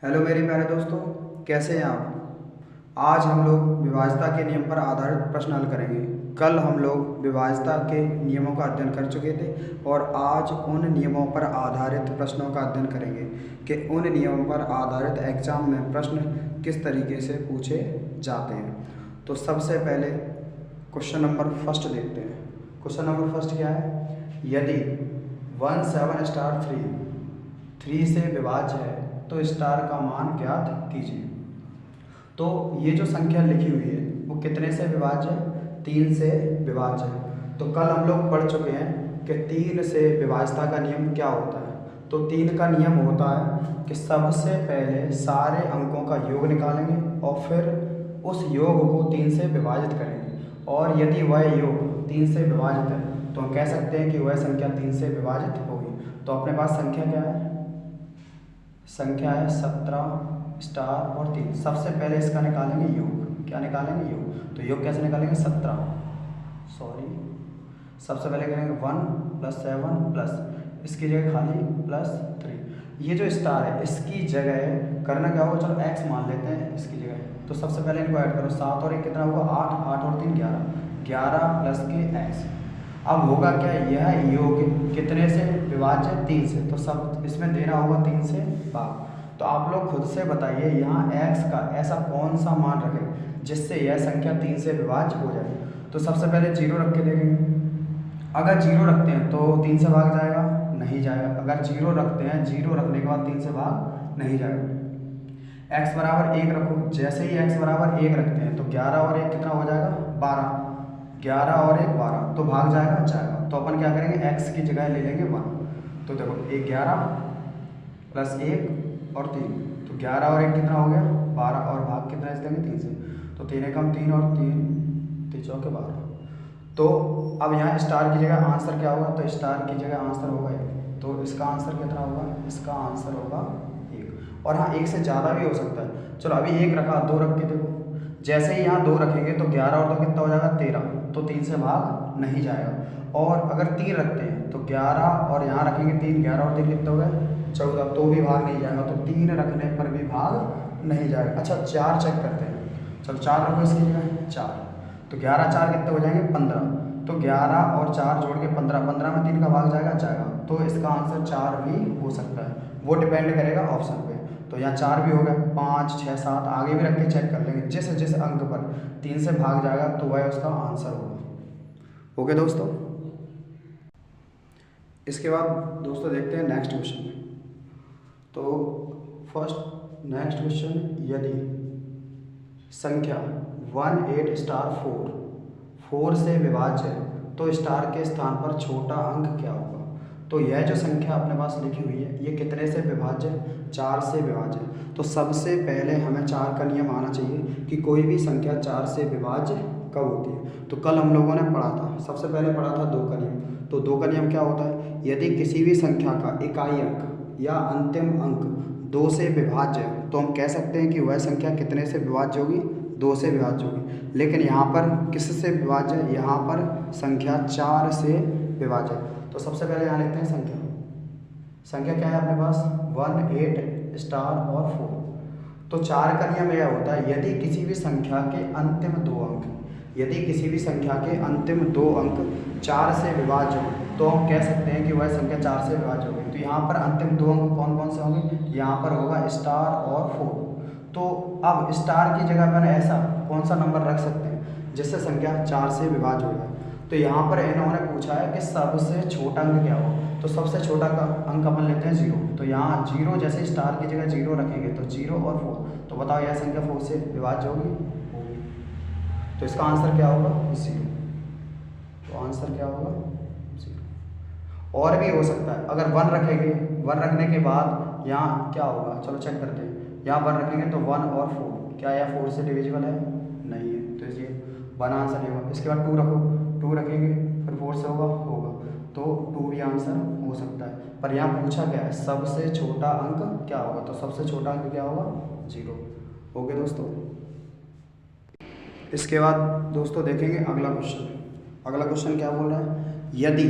Hello मेरे प्यारे दोस्तों, कैसे हैं आप। आज हम लोग विभाज्यता के नियम पर आधारित प्रश्न हल करेंगे। कल हम लोग विभाज्यता के नियमों का अध्ययन कर चुके थे और आज उन नियमों पर आधारित प्रश्नों का अध्ययन करेंगे कि उन नियमों पर आधारित एग्जाम में प्रश्न किस तरीके से पूछे जाते हैं। तो सबसे पहले क्वेश्चन नंबर फर्स्ट देखते हैं। क्वेश्चन नंबर फर्स्ट क्या है? यदि 1 7 स्टार 3 से विभाज्य है तो स्टार का मान ज्ञात कीजिए। तो ये जो संख्या लिखी हुई है वो कितने से विभाज्य है? 3 से विभाज्य है। तो कल हम लोग पढ़ चुके हैं कि 3 से विभाज्यता का नियम क्या होता है। तो 3 का नियम होता है कि सबसे पहले सारे अंकों का योग निकालेंगे और फिर उस योग को 3 से विभाजित करेंगे, और यदि वह योग 3 से विभाजित है तो हम कह सकते हैं कि वह संख्या 3 से विभाजित होगी। तो अपने पास संख्या क्या है? संख्या है 17 स्टार और 3। सबसे पहले इसका निकालेंगे योग। क्या निकालेंगे? योग। तो योग कैसे निकालेंगे? 17 सबसे पहले करेंगे 1 + 7 प्लस इसकी जगह खाली +3। ये जो स्टार है इसकी जगह करना क्या होगा? चलो x मान लेते हैं इसकी जगह। तो सबसे पहले इनको ऐड करो। 7 और 1 कितना हुआ? 8। 8 और 3 11। 11 प्लस के x। अब होगा क्या? यह योग कितने से विभाज्य? 3 से। तो सब इसमें देना होगा 3 से भाग। तो आप लोग खुद से बताइए यहाँ x का ऐसा कौन सा मान रखें जिससे यह संख्या 3 से विभाज्य हो जाए। तो सबसे पहले 0 रख के देखेंगे। अगर 0 रखते हैं तो 3 से भाग जाएगा? नहीं जाएगा। अगर 0 रखते हैं, 0 रखने के बाद 3 से भाग नहीं जाएगा। x बराबर 1 रखो। जैसे ही x बराबर 1 रखते हैं तो 11 और 1 कितना हो जाएगा? 12। 11 और 1 12, तो भाग जाएगा। तो अपन क्या करेंगे? x की जगह ले लेंगे 1। तो देखो 11 प्लस 1 और 3, तो 11 और 1 कितना हो गया? 12। और भाग कितना से देंगे? 3 से। तो 3 एकम 3 और 3 चौके 12। तो अब यहाँ स्टार की जगह आंसर क्या होगा? तो स्टार की जगह आंसर होगा 1। तो इसका आंसर कितना होगा? इसका आंसर होगा 1। और हाँ, 1 से ज़्यादा भी हो सकता है। चलो अभी 1 रखा, 2 रख के देखो। जैसे ही यहाँ 2 रखेंगे तो 11 और 2 कितना हो जाएगा? 13। तो 3 से भाग नहीं जाएगा। और अगर 3 रखते हैं तो 11 और यहाँ रखेंगे 3। 11 और 3 कितना हो गए? 14। तो भी भाग नहीं जाएगा। तो 3 रखने पर भी भाग नहीं जाएगा। अच्छा 4 चेक करते हैं। चलो 4 रखो इसकी जगह 4। तो 11 4 कितने हो जाएंगे? 15। तो 11 और 4 जोड़ के 15। 15 में 3 का भाग जाएगा। तो इसका आंसर 4 भी हो सकता है। वो डिपेंड करेगा ऑप्शन पे। तो यहाँ 4 भी हो गया। 5 6 7 आगे भी रख के चेक कर लेंगे। जिस जिस अंक पर 3 से भाग जाएगा तो वह उसका आंसर होगा। ओके दोस्तों, इसके बाद दोस्तों देखते हैं नेक्स्ट क्वेश्चन। तो फर्स्ट नेक्स्ट क्वेश्चन, यदि संख्या 1 8 स्टार 4 से विभाज्य है तो स्टार के स्थान पर छोटा अंक क्या होगा? तो यह जो संख्या अपने पास लिखी हुई है ये कितने से विभाज्य है? 4 से विभाज्य है। तो सबसे पहले हमें 4 का नियम आना चाहिए कि कोई भी संख्या 4 से विभाज्य कब होती है। तो कल हम लोगों ने पढ़ा था, सबसे पहले पढ़ा था 2 का नियम। तो 2 का नियम क्या होता है? यदि किसी भी संख्या का इकाई अंक या अंतिम अंक 2 से विभाज्य है तो हम कह सकते हैं कि वह संख्या कितने से विभाज्य होगी? 2 से विभाज्य होगी। लेकिन यहाँ पर किस से विभाज्य है? यहाँ पर संख्या 4 से विभाज्य है। तो सबसे पहले यहाँ लिखते हैं संख्या। संख्या क्या है अपने पास? 1 8 स्टार और 4। तो 4 का नियम यह होता है, यदि किसी भी संख्या के अंतिम 2 अंक 4 से विभाज्य हो तो हम कह सकते हैं कि वह संख्या 4 से विभाज्य होगी। तो यहाँ पर अंतिम 2 अंक कौन कौन से होंगे? यहाँ पर होगा स्टार और 4। तो अब स्टार की जगह पर ऐसा कौन सा नंबर रख सकते हैं जिससे संख्या 4 से विभाज्य हो जाए? तो यहाँ पर इन्होंने पूछा है कि सबसे छोटा अंक क्या हो। तो सबसे छोटा का अंक अपन लेते हैं 0। तो यहाँ 0 जैसे स्टार की जगह 0 रखेंगे तो 0 और 4। तो बताओ यह संख्या 4 से विभाज्य होगी? तो इसका आंसर क्या होगा? 0। तो आंसर क्या होगा? 0। और भी हो सकता है, अगर 1 रखेंगे, 1 रखने के बाद यहाँ क्या होगा? चलो चेक करते हैं। यहाँ 1 रखेंगे तो 1 और 4, क्या यह 4 से डिविजिबल है? नहीं है। तो ये 1 आंसर नहीं होगा। इसके बाद 2 रखो, 2 रखेंगे फिर 4 से होगा। तो 2 भी आंसर हो सकता है। पर यहाँ पूछा गया है सबसे छोटा अंक क्या होगा? तो सबसे छोटा अंक क्या होगा? 0। ओके दोस्तों, इसके बाद दोस्तों देखेंगे अगला क्वेश्चन। अगला क्वेश्चन क्या बोल रहा है? यदि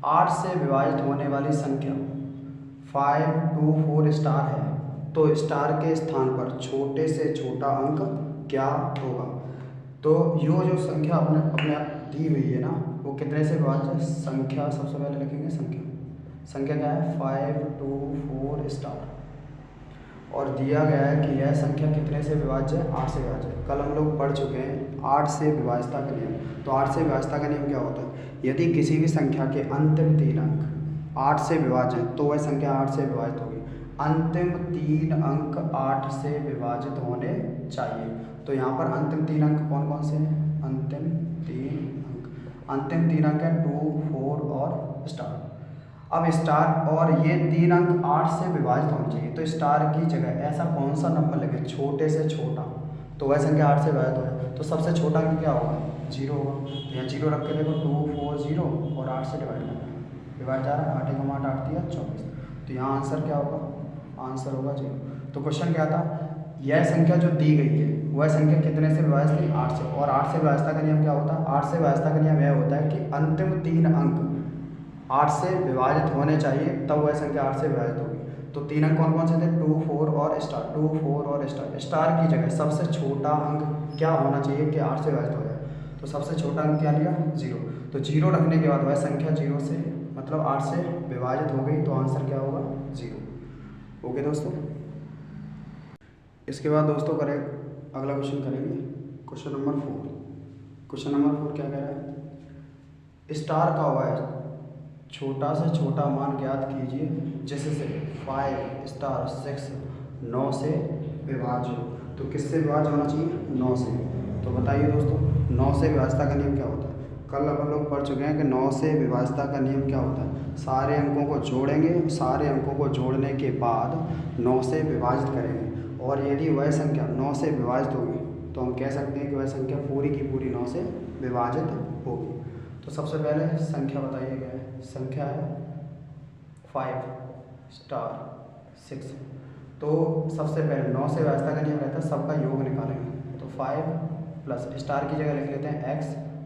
8 से विभाजित होने वाली संख्या 524 स्टार है तो स्टार के स्थान पर छोटे से छोटा अंक क्या होगा। तो यो जो संख्या अपने अपने आप दी हुई है ना, वो कितने से विभाज्य है। संख्या सबसे पहले लिखेंगे संख्या क्या है 524 स्टार, और दिया गया है कि यह संख्या कितने से विभाज्य है 8 से विभाज्य है। कल हम लोग पढ़ चुके हैं 8 से विभाज्यता का नियम। तो 8 से विभाज्यता का नियम क्या होता है, यदि किसी भी संख्या के अंतिम 3 अंक 8 से विभाज्य है तो वह संख्या 8 से विभाजित होगी। अंतिम 3 अंक 8 से विभाजित होने चाहिए। तो यहाँ पर अंतिम 3 अंक कौन कौन से हैं, अंतिम 3 अंक है 2, 4 और स्टार। अब स्टार और ये 3 अंक 8 से विभाजित होने चाहिए, तो स्टार की जगह ऐसा कौन सा नंबर लगे छोटे से छोटा, तो वह संख्या 8 से विभाजित हो जाए। तो सबसे छोटा अंक क्या होगा 0 होगा। तो यहाँ 0 रख के देखो 2, 4, 0 और 8 से डिवाइड करना है, डिवाइड जा रहा है 8 1 8 8 दिया 24। तो यहाँ आंसर क्या होगा, आंसर होगा 0। तो क्वेश्चन क्या था, यह संख्या जो दी गई है वह संख्या कितने से विभाजित थी 8 से। और 8 से विभाज्यता का नियम क्या होता है, 8 से विभाज्यता का नियम यह होता है कि अंतिम 3 अंक 8 से विभाजित होने चाहिए, तब वह संख्या 8 से विभाजित होगी। तो 3 अंक कौन कौन से थे 2, 4 और स्टार, 2, 4 और स्टार। स्टार की जगह सबसे छोटा अंक क्या होना चाहिए कि 8 से विभाजित हो जाए। तो सबसे छोटा अंक क्या लिया 0। तो 0 रखने के बाद वह संख्या 0 से मतलब 8 से विभाजित हो गई, तो आंसर क्या होगा 0। ओके दोस्तों, इसके बाद दोस्तों करें अगला क्वेश्चन करेंगे क्वेश्चन नंबर 4। क्वेश्चन नंबर 4 क्या कह रहा है, स्टार का हुआ है छोटा से छोटा मान ज्ञात कीजिए जिससे 5 स्टार 6 9 से विभाज्य हो। तो किससे विभाज्य होना चाहिए 9 से। तो बताइए दोस्तों 9 से विभाज्यता का नियम क्या होता है। कल अपन लोग पढ़ चुके हैं कि 9 से विभाज्यता का नियम क्या होता है, सारे अंकों को जोड़ेंगे, सारे अंकों को जोड़ने के बाद 9 से विभाजित करेंगे, और यदि वह संख्या 9 से विभाजित होगी तो हम कह सकते हैं कि वह संख्या पूरी की पूरी 9 से विभाजित होगी। तो सबसे पहले संख्या बताइए क्या है, संख्या है 5 स्टार 6। तो सबसे पहले 9 से विभाज्यता का नियम रहता है सबका योग निकालेंगे। तो 5 प्लस स्टार की जगह लिख लेते हैं x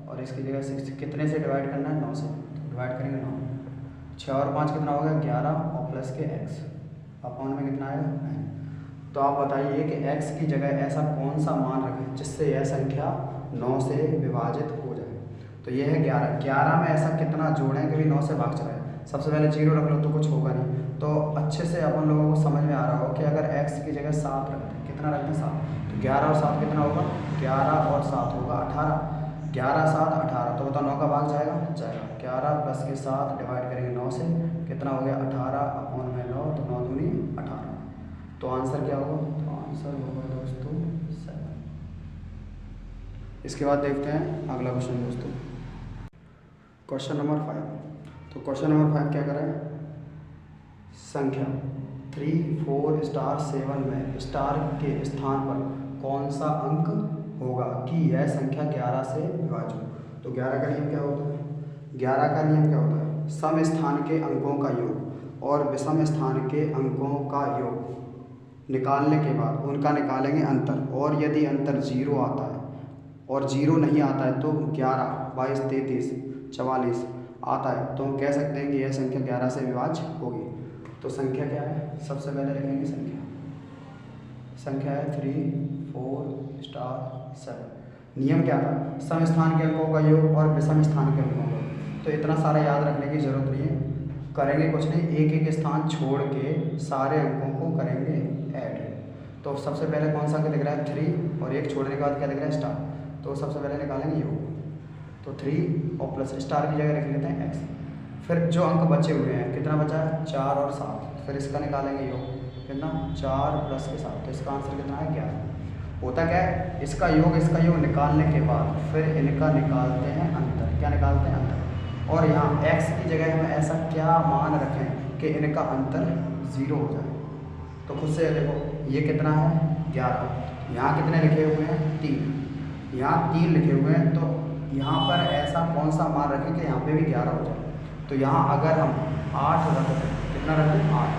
और इसकी जगह 6। कितने से डिवाइड करना है 9 से, तो डिवाइड करेंगे 9। 6 और 5 कितना हो गया 11 और प्लस के x अपॉन में कितना आएगा 9। तो आप बताइए कि x की जगह ऐसा कौन सा मान रखें जिससे यह संख्या 9 से विभाजित हो जाए। तो यह है 11 में ऐसा कितना जोड़ें कि भी 9 से भाग चला है। सबसे पहले 0 रख लो तो कुछ होगा नहीं। तो अच्छे से अपन लोगों को समझ में आ रहा हो कि अगर x की जगह 7 रखते हैं, कितना रखते हैं 7, तो 11 और 7 कितना होगा 11 और 7 होगा 18। 11 7 18, तो बताओ 9 का भाग जाएगा 11 प्लस के 7 डिवाइड करेंगे 9 से, कितना हो गया 18 अपॉन में 9, तो 9 दूनी 18। तो आंसर क्या होगा, तो आंसर होगा दोस्तों 7। इसके बाद देखते हैं अगला क्वेश्चन दोस्तों, क्वेश्चन नंबर 5। तो क्वेश्चन नंबर 5 क्या कर रहा है, संख्या 3 4 स्टार 7 में स्टार के स्थान पर कौन सा अंक होगा कि यह संख्या 11 से विभाज्य हो। तो 11 का नियम क्या होता है, 11 का नियम क्या होता है, सम स्थान के अंकों का योग और विषम स्थान के अंकों का योग निकालने के बाद उनका निकालेंगे अंतर, और यदि अंतर 0 आता है और 0 नहीं आता है तो 11 22 33 44 आता है, तो हम कह सकते हैं कि यह संख्या 11 से विभाज्य होगी। तो संख्या क्या है, सबसे पहले लिखेंगे संख्या है 3 4 स्टार 7। नियम क्या था, सम स्थान के अंकों का योग और विषम स्थान के अंकों का। तो इतना सारा याद रखने की जरूरत नहीं है, करेंगे कुछ नहीं, एक एक स्थान छोड़ के सारे अंकों को करेंगे ऐड। तो सबसे पहले कौन सा दिख रहा है 3, और एक छोड़ने के बाद क्या दिख रहा है स्टार। तो सबसे पहले निकालेंगे योग, तो 3 और प्लस स्टार की जगह लिख लेते हैं x। फिर जो अंक बचे हुए हैं कितना बचा है 4 और 7, फिर इसका निकालेंगे योग, कितना 4 प्लस के 7, तो इसका आंसर कितना है 11। होता क्या है, इसका योग निकालने के बाद फिर इनका निकालते हैं अंतर। क्या निकालते हैं अंतर, और यहाँ x की जगह हम ऐसा क्या मान रखें कि इनका अंतर 0 हो जाए। तो खुद से देखो ये कितना है 11, यहाँ कितने लिखे हुए हैं 3, यहाँ 3 लिखे हुए हैं, तो यहाँ पर ऐसा कौन सा मान रखें कि यहाँ पे भी 11 हो जाए। तो यहाँ अगर हम 8 रखते हैं, कितना रखते हैं 8,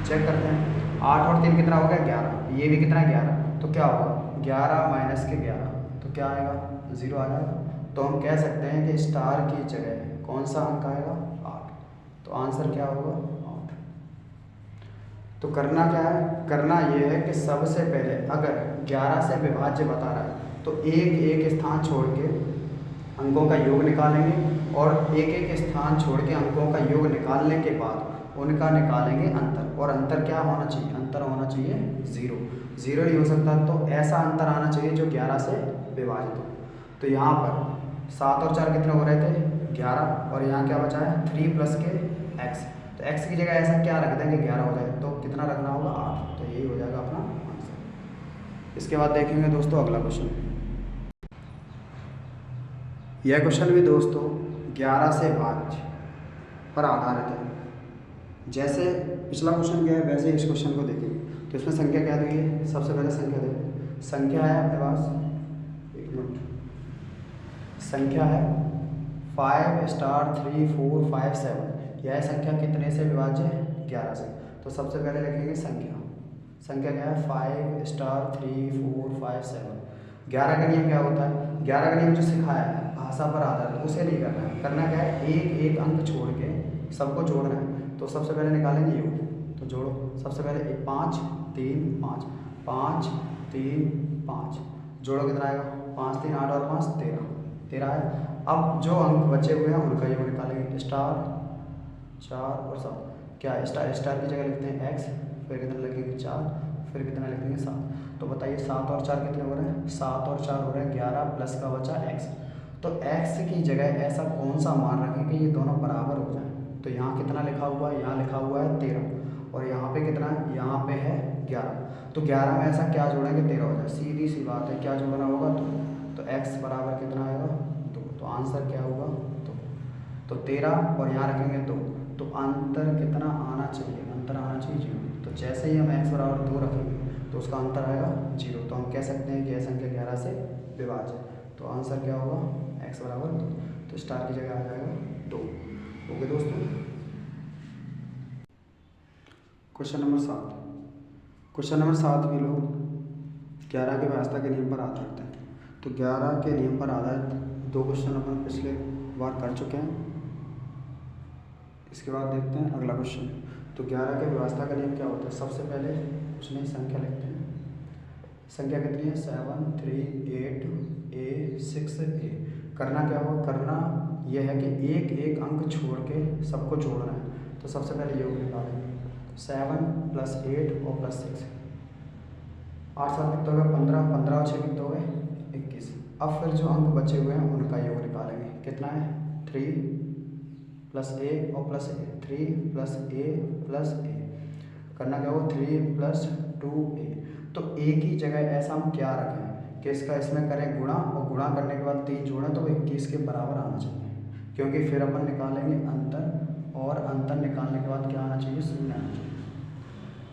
चेक करते हैं 8 और 3 कितना हो गया 11, ये भी कितना 11, तो क्या होगा 11 माइनस के 11, तो क्या आएगा 0 आ जाएगा। तो हम कह सकते हैं कि स्टार की जगह कौन सा अंक आएगा 8। तो आंसर क्या होगा 8। तो करना क्या है, करना ये है कि सबसे पहले अगर 11 से विभाज्य बता रहा है तो एक एक स्थान छोड़ के अंकों का योग निकालेंगे और एक एक स्थान छोड़ के अंकों का योग निकालने के बाद उनका निकालेंगे अंतर। और अंतर क्या होना चाहिए, अंतर होना चाहिए ज़ीरो। ज़ीरो नहीं हो सकता तो ऐसा अंतर आना चाहिए जो 11 से विभाजित हो। तो यहाँ पर 7 और 4 कितने हो रहे थे, 11, और यहाँ क्या बचा है 3 प्लस के x। तो x की जगह ऐसा क्या रख दें कि 11 हो जाए, तो कितना रखना होगा 8। तो यही हो जाएगा अपना आंसर। इसके बाद देखेंगे दोस्तों अगला क्वेश्चन। यह क्वेश्चन भी दोस्तों 11 से भाज्य पर आधारित है। जैसे पिछला क्वेश्चन क्या है वैसे इस क्वेश्चन को देखेंगे। तो इसमें संख्या क्या दी है, सबसे पहले संख्या देखें। संख्या है अपने पास, एक मिनट, संख्या है 5 स्टार 3 4 5 7। यह संख्या कितने से विभाज्य है, 11 से। तो सबसे पहले लिखेंगे संख्या। संख्या क्या है 5 स्टार 3 4 5 7। 11 का नियम क्या होता है, 11 का नियम जो सिखाया है भाषा पर आधारित, उसे नहीं करना है। करना क्या है, एक एक अंक छोड़ के सबको जोड़ना है। तो सबसे पहले निकालेंगे योग। तो जोड़ो, सबसे पहले 5 3 5 5 3 5, जोड़ो कितना आएगा 5 3 8 और 5 13, 13 है। अब जो अंक बचे हुए हैं उनका योग निकालेंगे। स्टार 4 और 7, क्या है स्टार, स्टार की जगह लिखते हैं x, फिर कितना लिखेंगे 4, फिर कितना लिखेंगे 7। तो बताइए 7 और 4 कितने हो रहे हैं, 7 और 4 हो रहे हैं 11 प्लस का बचा x। तो x की जगह ऐसा कौन सा मान रखें कि ये दोनों बराबर हो जाए। तो यहाँ कितना लिखा हुआ है, यहाँ लिखा हुआ है 13, और यहाँ पे कितना है, यहाँ पे है 11। तो 11 में ऐसा क्या जोड़ेंगे 13 हो जाए। सीधी सी बात है, क्या जोड़ना होगा 2। तो x बराबर कितना आएगा 2। तो आंसर क्या होगा 2। तो 13 और यहाँ रखेंगे 2, तो अंतर कितना आना चाहिए, अंतर आना चाहिए 0। तो जैसे ही हम x बराबर 2 रखेंगे तो उसका अंतर आएगा 0। तो हम कह सकते हैं कि यह संख्या 11 से विभाज्य है। तो आंसर क्या होगा x बराबर 2। तो स्टार की जगह आ जाएगा 2। ओके दोस्तों। Question number 7। क्वेश्चन नंबर 7 भी लोग 11 के व्यवस्था के नियम पर आधारित है। तो 11 के नियम पर आधारित 2 क्वेश्चन अपन पिछले बार कर चुके हैं। इसके बाद देखते हैं अगला क्वेश्चन। तो 11 के व्यवस्था का नियम क्या होता है, सबसे पहले कुछ नहीं संख्या लिखते हैं। संख्या कितनी है 7 3 8 a 6 a। करना क्या होगा, करना यह है कि एक एक अंक छोड़ के सबको जोड़ना है। तो सबसे पहले योग निकालेंगे। 7 प्लस 8 और प्लस 6, 8 7 कितने हो गए 15, 15 और 6 कितने हो गए 21। अब फिर जो अंक बचे हुए हैं उनका योग निकालेंगे। कितना है 3 प्लस a और plus a, 3 plus a plus a। करना क्या होगा 3 प्लस 2a। तो एक ही जगह ऐसा हम क्या रखें कि इसका इसमें करें गुणा, और गुणा करने के बाद 3 जोड़ें तो 21 के बराबर आना चाहिए। क्योंकि फिर अपन निकालेंगे अंतर, और अंतर निकालने के बाद क्या आना चाहिए 0 आना चाहिए।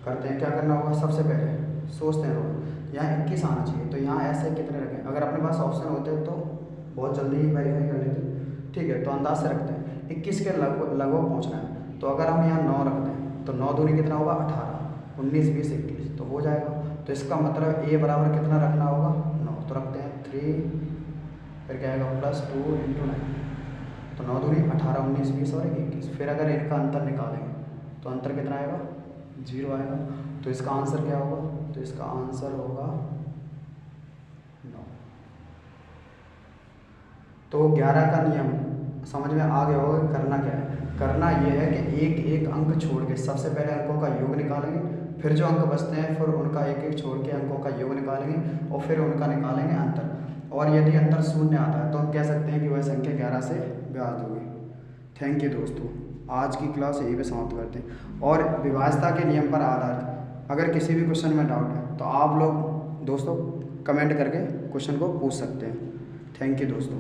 करते हैं, क्या करना होगा, सबसे पहले सोचते हैं लोग यहाँ 21 आना चाहिए। तो यहाँ ऐसे कितने रखें, अगर अपने पास ऑप्शन होते तो बहुत जल्दी ही वेरीफाई कर लेते। ठीक है, तो अंदाज से रखते हैं 21 के लगभग पहुँचना है। तो अगर हम यहाँ 9 रखते हैं तो 9 दूनी कितना होगा 18, 19 20 21 तो हो जाएगा। तो इसका मतलब a बराबर कितना रखना होगा 9। तो रखते हैं 3, फिर क्या आएगा प्लस 2 × 9। तो 9 दूनी 18 19 20 और 21। फिर अगर इनका अंतर निकालेंगे तो अंतर कितना आएगा 0 आएगा। तो इसका आंसर क्या होगा, तो इसका आंसर होगा 9। तो 11 का नियम समझ में आ गया होगा। करना क्या है, करना यह है कि एक एक अंक छोड़ के सबसे पहले अंकों का योग निकालेंगे, फिर जो अंक बचते हैं फिर उनका एक एक छोड़ के अंकों का योग निकालेंगे, और फिर उनका निकालेंगे अंतर। और यदि अंतर 0 आता है तो हम कह सकते हैं कि वह संख्या 11 से विभाज्य होगी। थैंक यू दोस्तों, आज की क्लास यहीं पे समाप्त करते हैं। और विभाज्यता के नियम पर आधारित अगर किसी भी क्वेश्चन में डाउट है तो आप लोग दोस्तों कमेंट करके क्वेश्चन को पूछ सकते हैं। थैंक यू दोस्तों।